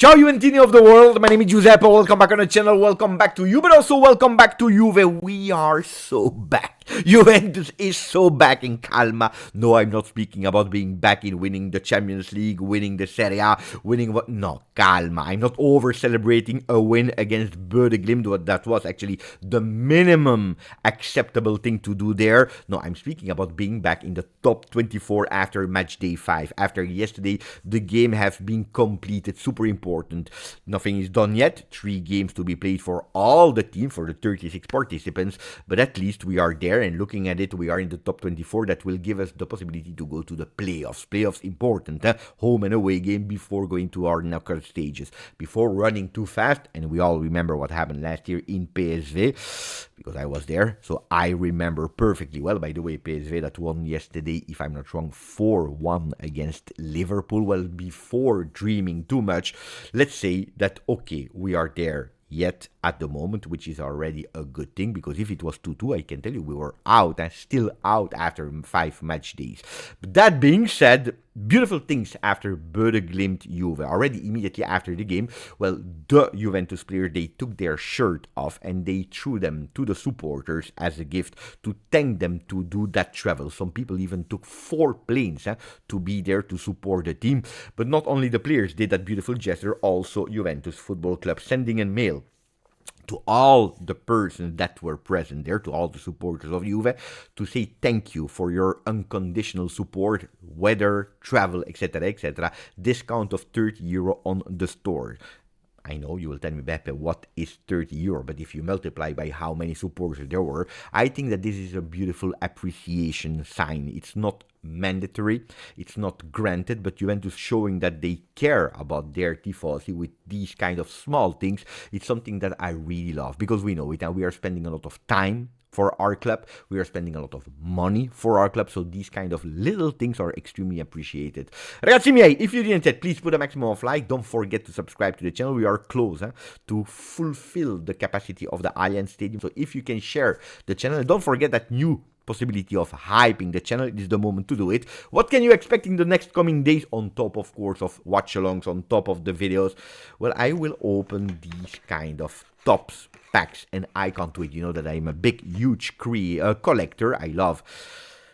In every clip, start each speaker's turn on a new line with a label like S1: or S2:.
S1: Ciao Juventini of the world, my name is Giuseppe, welcome back on the channel, welcome back to you, but also welcome back to Juve. We are so back. Juventus is so back in calma. No, I'm not speaking about being back in winning the Champions League, winning the Serie A, winning what? No, calma. I'm not over celebrating a win against Bode Glimt. That was actually the minimum acceptable thing to do there. No, I'm speaking about being back in the top 24 after match day 5. After yesterday, the game has been completed. Super important. Nothing is done yet. 3 games to be played for all the team, for the 36 participants, but at least we are there. And looking at it, we are in the top 24. That will give us the possibility to go to the playoffs. Playoffs important, home and away game before going to our knockout stages, before running too fast. And we all remember what happened last year in PSV, because I was there, so I remember perfectly well. By the way, PSV that won yesterday, if I'm not wrong, 4-1 against Liverpool. Well, before dreaming too much, let's say that okay, we are there yet at the moment, which is already a good thing, because if it was 2-2, I can tell you we were out and still out after 5 match days. But that being said, beautiful things after Bode Glimt Juve. Already immediately after the game, well, the Juventus player, they took their shirt off and they threw them to the supporters as a gift to thank them to do that travel. Some people even took 4 planes to be there to support the team. But not only the players did that beautiful gesture, also Juventus Football Club sending a mail to all the persons that were present there, to all the supporters of Juve, to say thank you for your unconditional support, weather, travel, etc., etc. Discount of €30 on the store. I know you will tell me, Beppe, what is €30? But if you multiply by how many supporters there were, I think that this is a beautiful appreciation sign. It's not mandatory, it's not granted, but Juventus showing that they care about their tifosi with these kind of small things. It's something that I really love, because we know it and we are spending a lot of time for our club, we are spending a lot of money for our club, so these kind of little things are extremely appreciated. Ragazzi miei, if you didn't yet, please put a maximum of like, don't forget to subscribe to the channel. We are close to fulfill the capacity of the Allianz Stadium, so if you can share the channel, don't forget that new possibility of hyping the channel. It is the moment to do it. What can you expect in the next coming days, on top of course of watch-alongs, on top of the videos? Well, I will open these kind of tops packs and I can't wait. You know that I'm a big huge collector. I love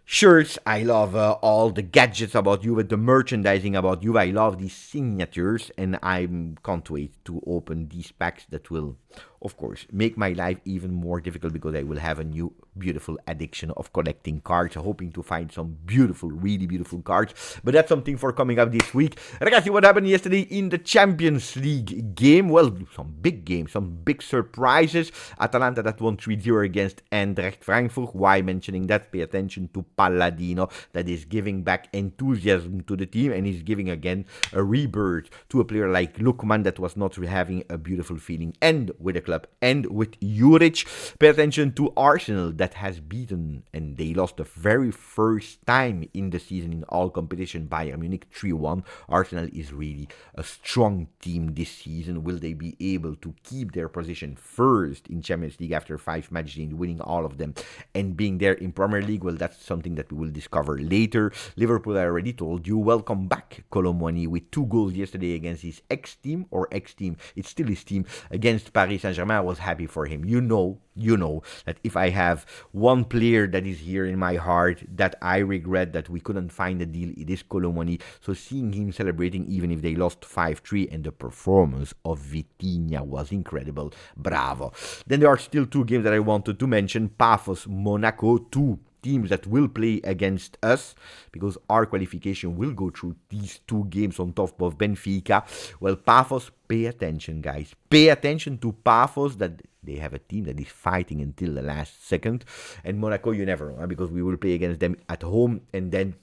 S1: shirts, I love all the gadgets about Juve, the merchandising about Juve. I love these signatures and I can't wait to open these packs that will, of course, make my life even more difficult, because I will have a new beautiful addiction of collecting cards, hoping to find some beautiful, really beautiful cards. But that's something for coming up this week. Ragazzi, what happened yesterday in the Champions League game? Well, some big games, some big surprises. Atalanta that won 3-0 against Eintracht Frankfurt. Why mentioning that? Pay attention to Palladino, that is giving back enthusiasm to the team and is giving again a rebirth to a player like Lukman that was not having a beautiful feeling, and with the club and with Juric. Pay attention to Arsenal that has beaten, and they lost the very first time in the season in all competition, Bayern Munich 3-1. Arsenal is really a strong team this season. Will they be able to keep their position first in Champions League after 5 matches in, winning all of them and being there in Premier League? Well, that's something that we will discover later. Liverpool, I already told you, welcome back Colomwani with 2 goals yesterday against his ex-team, it's still his team, against Paris Saint-Germain. I was happy for him. You know that if I have one player that is here in my heart that I regret that we couldn't find a deal, it is Colomwani. So seeing him celebrating even if they lost 5-3, and the performance of Vitinha was incredible. Bravo. Then there are still 2 games that I wanted to mention. Paphos, Monaco, 2 teams that will play against us, because our qualification will go through these 2 games on top of Benfica. Well, Paphos, pay attention, guys. Pay attention to Paphos, that they have a team that is fighting until the last second. And Monaco, you never know, because we will play against them at home, and then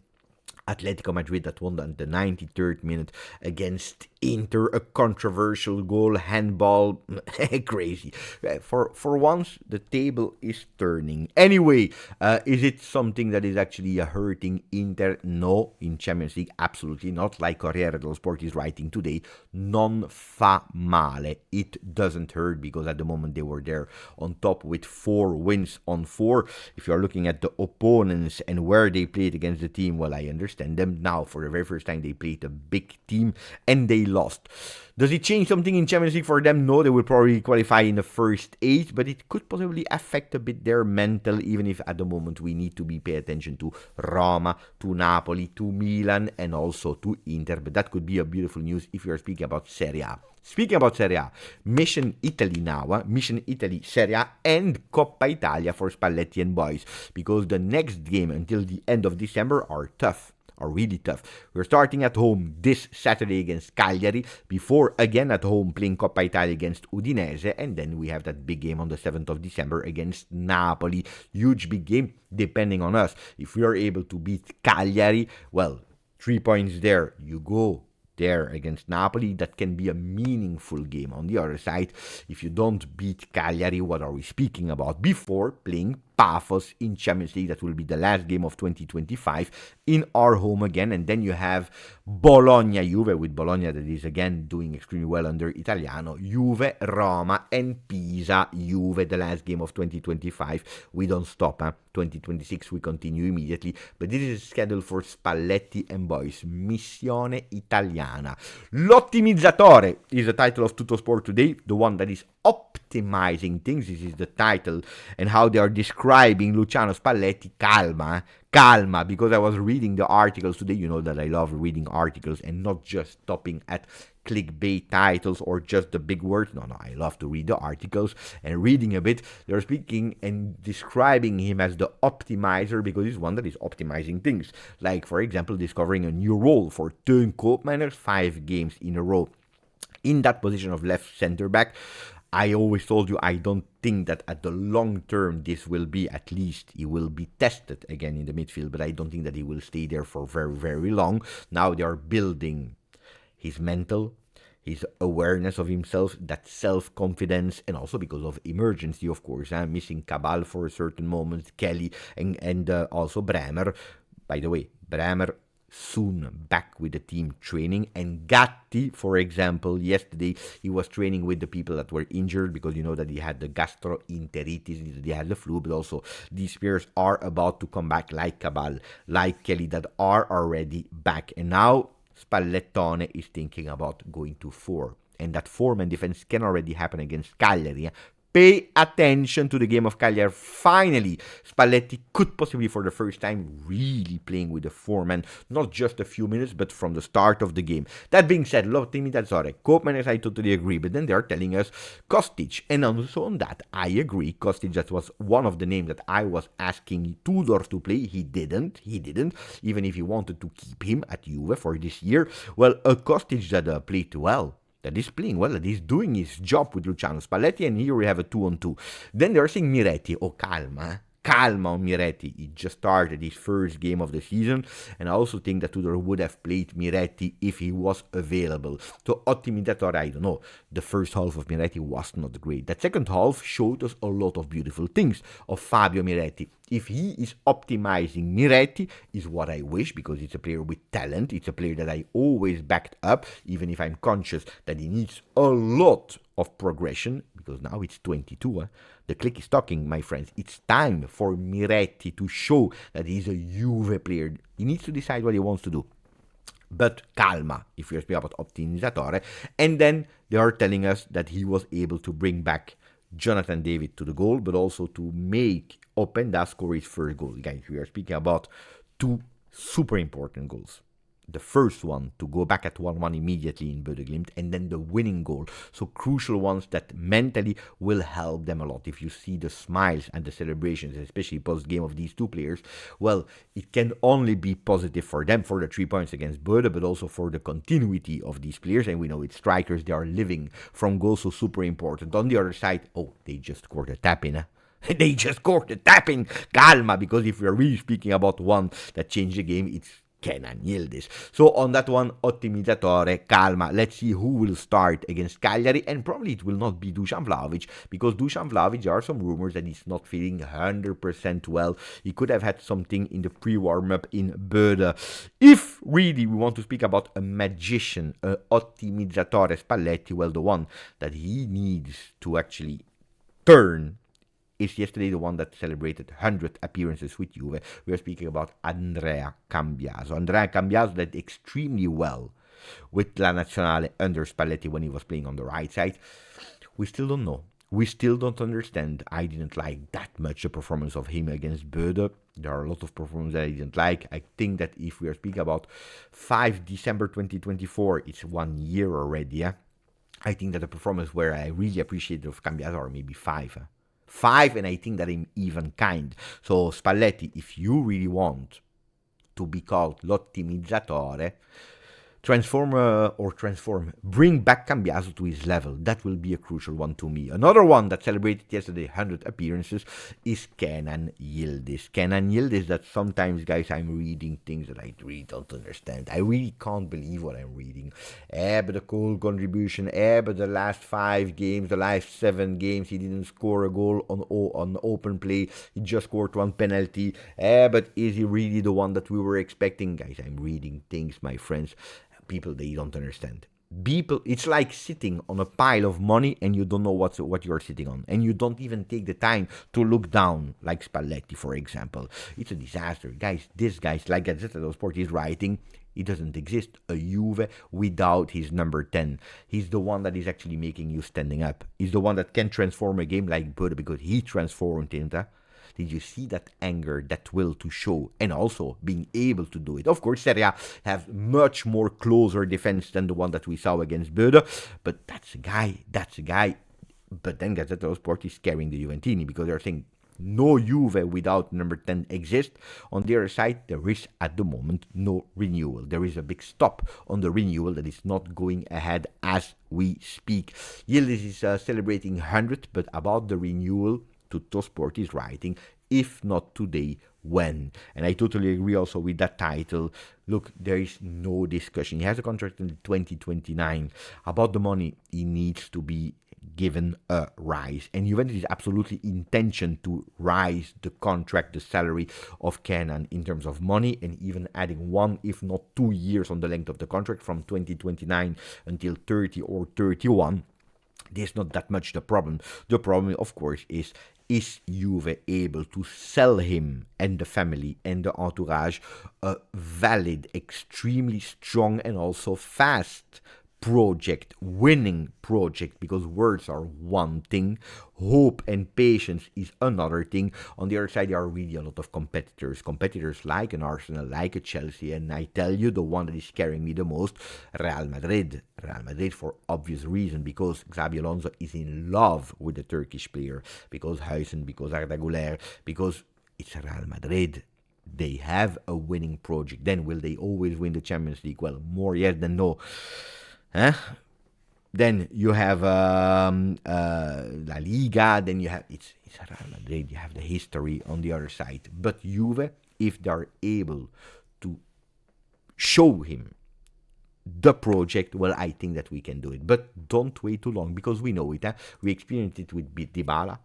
S1: Atletico Madrid that won on the 93rd minute against Inter, a controversial goal, handball, crazy. For once, the table is turning. Anyway, is it something that is actually hurting Inter? No, in Champions League, absolutely not. Like Corriere dello Sport is writing today, non fa male. It doesn't hurt, because at the moment they were there on top with 4 wins on 4. If you are looking at the opponents and where they played against the team, well, I understand them. Now, for the very first time, they played a big team and they lost. Does it change something in Champions League for them? No, they will probably qualify in the first 8, but it could possibly affect a bit their mental, even if at the moment we need to pay attention to Roma, to Napoli, to Milan, and also to Inter. But that could be a beautiful news if you are speaking about Serie A. Speaking about Serie A, Mission Italy now, Mission Italy Serie A and Coppa Italia for Spalletti and boys, because the next game until the end of December are tough. Are really tough. We're starting at home this Saturday against Cagliari, before again at home playing Coppa Italia against Udinese, and then we have that big game on the 7th of December against Napoli. Huge big game, depending on us. If we are able to beat Cagliari, well, 3 points there. You go there against Napoli, that can be a meaningful game. On the other side, if you don't beat Cagliari, what are we speaking about? Before playing Paphos in Champions League, that will be the last game of 2025 in our home again, and then you have Bologna-Juve, with Bologna that is again doing extremely well under Italiano, Juve, Roma, and Pisa-Juve, the last game of 2025. We don't stop, 2026 we continue immediately, but this is scheduled for Spalletti and boys. Missione Italiana. L'ottimizzatore is the title of Tuttosport today, the one that is optimizing things. This is the title and how they are describing Luciano Spalletti. Calma, calma, because I was reading the articles today. You know that I love reading articles and not just stopping at clickbait titles or just the big words. No, I love to read the articles, and reading a bit, they're speaking and describing him as the optimizer, because he's one that is optimizing things. Like, for example, discovering a new role for Teun Koopmeiners 5 games in a row in that position of left center back. I always told you I don't think that at the long term this will be, at least he will be tested again in the midfield, but I don't think that he will stay there for very, very long. Now they are building his mental, his awareness of himself, that self-confidence, and also because of emergency, of course. I'm missing Cabal for a certain moment, Kelly, and also Bremer. By the way, Bremer soon back with the team training, and Gatti, for example, yesterday he was training with the people that were injured, because you know that he had the gastroenteritis, he had the flu, but also these players are about to come back, like Cabal, like Kelly, that are already back. And now Spallettone is thinking about going to 4, and that 4-man defense can already happen against Cagliari. Pay attention to the game of Cagliari. Finally, Spalletti could possibly for the first time really playing with the 4-man, not just a few minutes, but from the start of the game. That being said, l'ottimizzatore, Koopmeiners, I totally agree, but then they are telling us Kostic, and also on that, I agree. Kostic, that was one of the names that I was asking Tudor to play. He didn't, even if he wanted to keep him at Juve for this year. Well, a Kostic that played well, that is playing well, that is doing his job with Luciano Spalletti, and here we have a 2-on-2. Then they're saying Miretti. Oh, calma on Miretti. He just started his first game of the season, and I also think that Tudor would have played Miretti if he was available. So, ottimizzatore, I don't know. The first half of Miretti was not great. That second half showed us a lot of beautiful things of Fabio Miretti. If he is optimizing Miretti, is what I wish, because it's a player with talent. It's a player that I always backed up, even if I'm conscious that he needs a lot of progression, because now it's 22. The click is talking, my friends. It's time for Miretti to show that he's a Juve player. He needs to decide what he wants to do. But calma, if we're speaking about ottimizzatore. And then they are telling us that he was able to bring back Jonathan David to the goal, but also to make Openda score his first goal. Guys, we are speaking about 2 super important goals. The first one to go back at 1-1 immediately in Bode Glimt, and then the winning goal. So crucial ones that mentally will help them a lot. If you see the smiles and the celebrations, especially post-game of these 2 players, well, it can only be positive for them, for the 3 points against Bode, but also for the continuity of these players. And we know it's strikers, they are living from goals, so super important. On the other side, oh, they just scored a tap-in, They just scored the tap-in. Calma, because if we're really speaking about one that changed the game, it's Kenan Yildiz. So on that one, ottimizzatore, calma. Let's see who will start against Cagliari, and probably it will not be Dusan Vlahovic, because Dusan Vlahovic, there are some rumors that he's not feeling 100% well. He could have had something in the pre-warm-up in Bode. If really we want to speak about a magician, ottimizzatore Spalletti, well, the one that he needs to actually turn is yesterday the one that celebrated 100 appearances with Juve. We are speaking about Andrea Cambiaso. Andrea Cambiaso did extremely well with La Nazionale under Spalletti when he was playing on the right side. We still don't know. We still don't understand. I didn't like that much the performance of him against Bode. There are a lot of performances that I didn't like. I think that if we are speaking about 5 December 2024, it's 1 year already. Yeah? I think that the performance where I really appreciated of Cambiaso are maybe 5. 5, and I think that I'm even kind. So Spalletti, if you really want to be called l'ottimizzatore, bring back Cambiaso to his level. That will be a crucial one to me. Another one that celebrated yesterday 100 appearances is Kenan Yildiz. Kenan Yildiz, that sometimes, guys, I'm reading things that I really don't understand. I really can't believe what I'm reading. But the goal contribution, but the last 5 games, the last 7 games, he didn't score a goal on open play. He just scored 1 penalty. But is he really the one that we were expecting? Guys, I'm reading things, my friends. People, they don't understand. People, it's like sitting on a pile of money and you don't know what you're sitting on, and you don't even take the time to look down, like Spalletti, for example. It's a disaster, guys. This guy's like Gazzetta dello Sport is writing. It doesn't exist a Juve without his number 10. He's the one that is actually making you standing up. He's the one that can transform a game like Bode, because he transformed Inter. Did you see that anger, that will to show, and also being able to do it? Of course, Serie A have much more closer defense than the one that we saw against Bode, but that's a guy. But then Gazzetta dello Sport is carrying the Juventini, because they're saying no Juve without number 10 exists. On the other side, there is at the moment no renewal. There is a big stop on the renewal that is not going ahead as we speak. Yildiz is celebrating 100, but about the renewal, Tutto Sport is writing, if not today, when? And I totally agree also with that title. Look, there is no discussion. He has a contract until 2029. About the money, he needs to be given a rise. And Juventus is absolutely intention to rise the contract, the salary of Kenan in terms of money, and even adding 1, if not 2 years on the length of the contract from 2029 until 30 or 31. There's not that much the problem. The problem, of course, is Juve able to sell him and the family and the entourage a valid, extremely strong and also fast project, winning project, because words are one thing, hope and patience is another thing. On the other side, there are really a lot of competitors like an Arsenal, like a Chelsea, and I tell you, the one that is scaring me the most, Real Madrid for obvious reason, because Xabi Alonso is in love with the Turkish player, because Huijsen, because Arda Güler, because it's Real Madrid. They have a winning project. Then will they always win the Champions League? Well, more yes than no. Then you have La Liga. Then you have it's Real Madrid. You have the history on the other side. But Juve, if they are able to show him the project, well, I think that we can do it. But don't wait too long, because we know it. We experienced it with Dybala,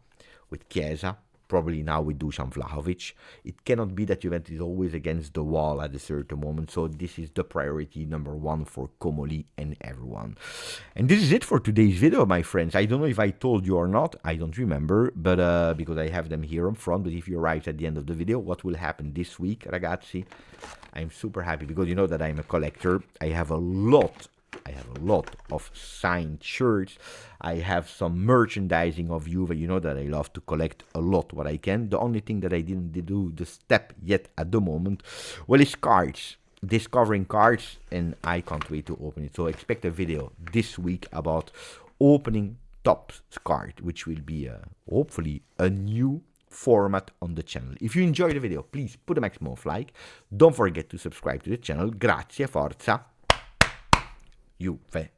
S1: with Chiesa, probably now with Dusan Vlahovic. It cannot be that Juventus is always against the wall at a certain moment. So this is the priority number 1 for Comoli and everyone. And this is it for today's video, my friends. I don't know if I told you or not. I don't remember, but because I have them here up front. But if you arrived at the end of the video, what will happen this week, ragazzi? I'm super happy, because you know that I'm a collector. I have a lot of signed shirts. I have some merchandising of Juve. You know that I love to collect a lot what I can. The only thing that I didn't do the step yet at the moment, well, is cards. Discovering cards, and I can't wait to open it. So expect a video this week about opening Topps card, which will be hopefully a new format on the channel. If you enjoyed the video, please put a maximum of like. Don't forget to subscribe to the channel. Grazie, forza, Juve.